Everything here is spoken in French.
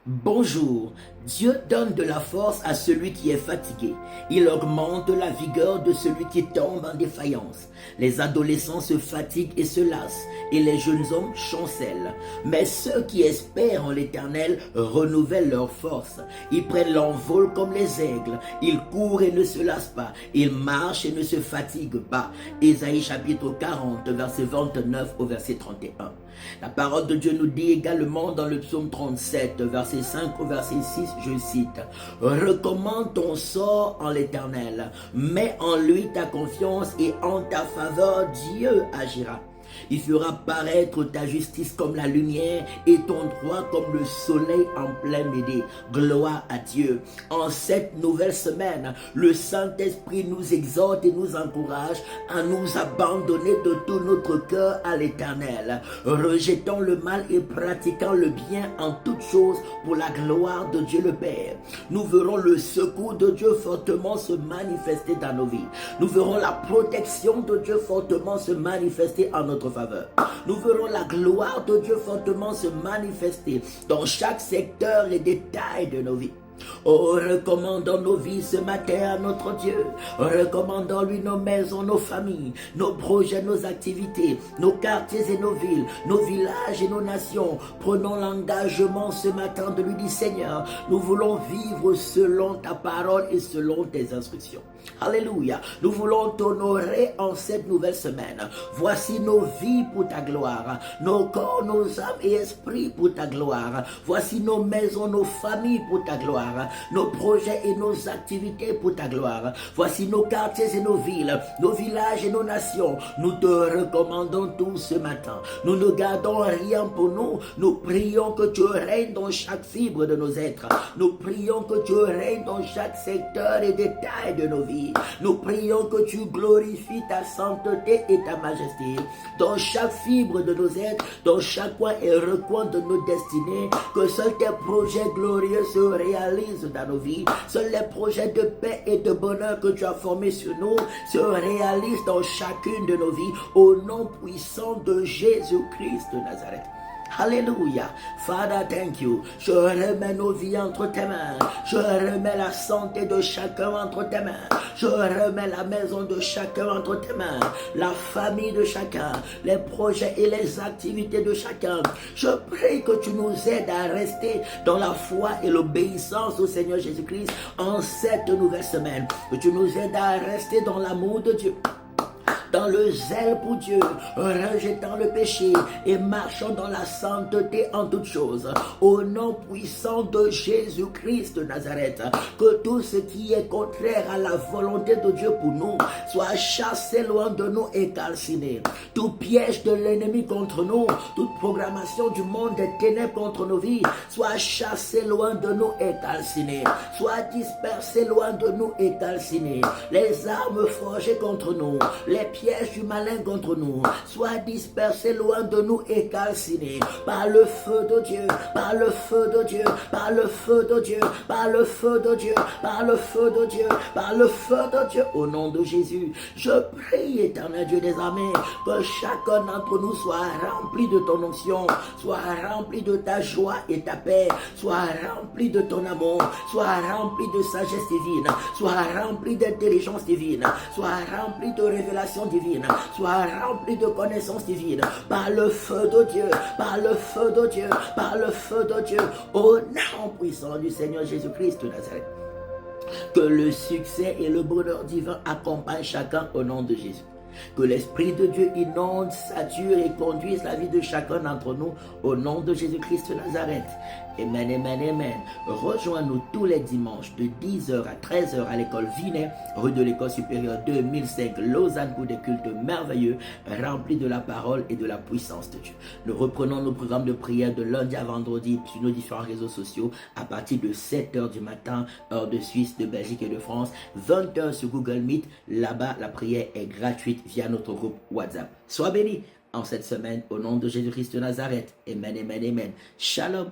Bonjour, Dieu donne de la force à celui qui est fatigué. Il augmente la vigueur de celui qui tombe en défaillance. Les adolescents se fatiguent et se lassent, et les jeunes hommes chancellent. Mais ceux qui espèrent en l'Éternel renouvellent leur force. Ils prennent l'envol comme les aigles. Ils courent et ne se lassent pas. Ils marchent et ne se fatiguent pas. Ésaïe chapitre 40, verset 29 au verset 31. La parole de Dieu nous dit également dans le psaume 37, verset 5 au verset 6, je cite, « Recommande ton sort en l'Éternel, mets en lui ta confiance et en ta faveur Dieu agira. Il fera paraître ta justice comme la lumière et ton droit comme le soleil en plein midi. » Gloire à Dieu. En cette nouvelle semaine, le Saint-Esprit nous exhorte et nous encourage à nous abandonner de tout notre cœur à l'Éternel, rejetant le mal et pratiquant le bien en toutes choses pour la gloire de Dieu le Père. Nous verrons le secours de Dieu fortement se manifester dans nos vies. Nous verrons la protection de Dieu fortement se manifester en notre faveur. Nous verrons la gloire de Dieu fortement se manifester dans chaque secteur et détail de nos vies. Oh, recommandons nos vies ce matin à notre Dieu. Recommandons-lui nos maisons, nos familles, nos projets, nos activités, nos quartiers et nos villes, nos villages et nos nations. Prenons l'engagement ce matin de lui dire, Seigneur, nous voulons vivre selon ta parole et selon tes instructions. Alléluia. Nous voulons t'honorer en cette nouvelle semaine. Voici nos vies pour ta gloire, nos corps, nos âmes et esprits pour ta gloire. Voici nos maisons, nos familles pour ta gloire, nos projets et nos activités pour ta gloire. Voici nos quartiers et nos villes, nos villages et nos nations. Nous te recommandons tous ce matin. Nous ne gardons rien pour nous. Nous prions que tu règnes dans chaque fibre de nos êtres. Nous prions que tu règnes dans chaque secteur et détail de nos vies. Nous prions que tu glorifies ta sainteté et ta majesté dans chaque fibre de nos êtres, dans chaque coin et recoin de nos destinées. Que seuls tes projets glorieux se réalisent dans nos vies. Seuls les projets de paix et de bonheur que tu as formés sur nous se réalisent dans chacune de nos vies. Au nom puissant de Jésus-Christ de Nazareth. Alléluia. Father, thank you. Je remets nos vies entre tes mains. Je remets la santé de chacun entre tes mains. Je remets la maison de chacun entre tes mains. La famille de chacun. Les projets et les activités de chacun. Je prie que tu nous aides à rester dans la foi et l'obéissance au Seigneur Jésus-Christ en cette nouvelle semaine. Que tu nous aides à rester dans l'amour de Dieu, dans le zèle pour Dieu, rejetant le péché et marchant dans la sainteté en toutes choses. Au nom puissant de Jésus-Christ de Nazareth, que tout ce qui est contraire à la volonté de Dieu pour nous soit chassé loin de nous et calciné. Tout piège de l'ennemi contre nous, toute programmation du monde des ténèbres contre nos vies, soit chassé loin de nous et calciné. Soit dispersé loin de nous et calciné. Les armes forgées contre nous, les pièges du malin contre nous, soient dispersés loin de nous et calcinés par le feu de Dieu, par le feu de Dieu, par le feu de Dieu, par le feu de Dieu, par le feu de Dieu, par le feu de Dieu. Au nom de Jésus, je prie, éternel Dieu des armées, que chacun d'entre nous soit rempli de ton onction, soit rempli de ta joie et ta paix, soit rempli de ton amour, soit rempli de sagesse divine, soit rempli d'intelligence divine, soit rempli de révélation divine, soit rempli de connaissances divines, par le feu de Dieu, par le feu de Dieu, par le feu de Dieu, au nom puissant du Seigneur Jésus-Christ de Nazareth. Que le succès et le bonheur divin accompagnent chacun au nom de Jésus. Que l'Esprit de Dieu inonde, sature et conduise la vie de chacun d'entre nous au nom de Jésus-Christ de Nazareth. Amen, amen, amen. Rejoins-nous tous les dimanches de 10h à 13h à l'école Vinet, rue de l'école supérieure 2005, Lausanne, pour des cultes merveilleux, remplis de la parole et de la puissance de Dieu. Nous reprenons nos programmes de prière de lundi à vendredi sur nos différents réseaux sociaux à partir de 7h du matin, heure de Suisse, de Belgique et de France, 20h sur Google Meet. Là-bas, la prière est gratuite via notre groupe WhatsApp. Sois béni en cette semaine au nom de Jésus-Christ de Nazareth. Amen, amen, amen. Shalom.